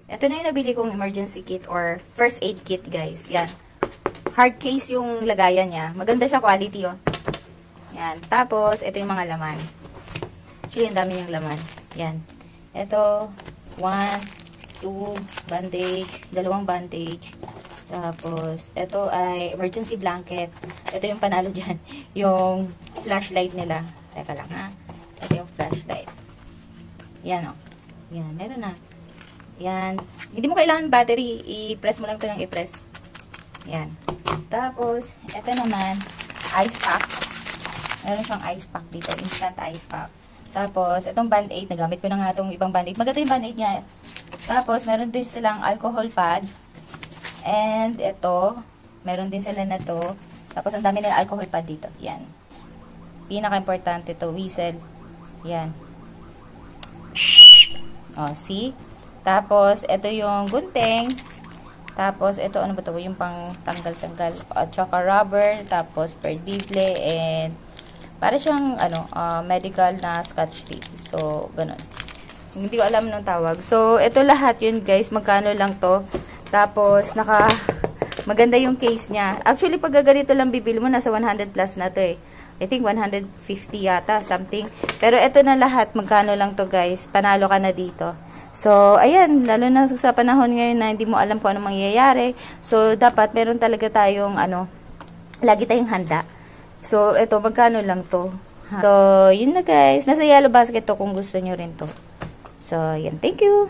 Ito na yung nabili kong emergency kit or first aid kit, guys. Yan. Hard case yung lagayan niya. Maganda siya quality, oh. Yan. Tapos, ito yung mga laman. Actually, ang dami niyang laman. Yan. Ito, 1, 2, bandage, 2 bandage. Tapos, ito ay emergency blanket. Ito yung panalo dyan. Yung flashlight nila. Teka lang, ha. Ito yung flashlight. Yan, oh. Yan, meron na. Yan. Hindi mo kailangan battery. I-press mo lang ito ng i-press. Yan. Tapos, ito naman, ice pack. Meron siyang ice pack dito. Instant ice pack. Tapos, itong band-aid. Nagamit ko na nga itong ibang band-aid. Maganda yung band-aid niya. Tapos, meron din silang alcohol pad. And, ito. Meron din sila na to. Tapos, ang dami nila alcohol pad dito. Yan. Pinaka-importante to. Whistle. Yan. O, see? Tapos, ito yung gunting. Tapos, ito, ano ba ito? Yung pang tanggal-tanggal. At saka rubber. Tapos, perdible. And, para siyang, medical na scotch tape. So, ganun. Hindi ko alam nung tawag. So, ito lahat yun, guys. Magkano lang to. Tapos, maganda yung case niya. Actually, pag ganito lang bibili mo, nasa 100 plus na to eh. I think 150 yata, something. Pero ito na lahat, magkano lang to, guys. Panalo ka na dito. So, ayan, lalo na sa panahon ngayon na hindi mo alam kung ano mangyayari. So, dapat meron talaga tayong, lagi tayong handa. So, ito, magkano lang to. So, yun na, guys. Nasa yellow basket to kung gusto nyo rin to. So, yan. Thank you.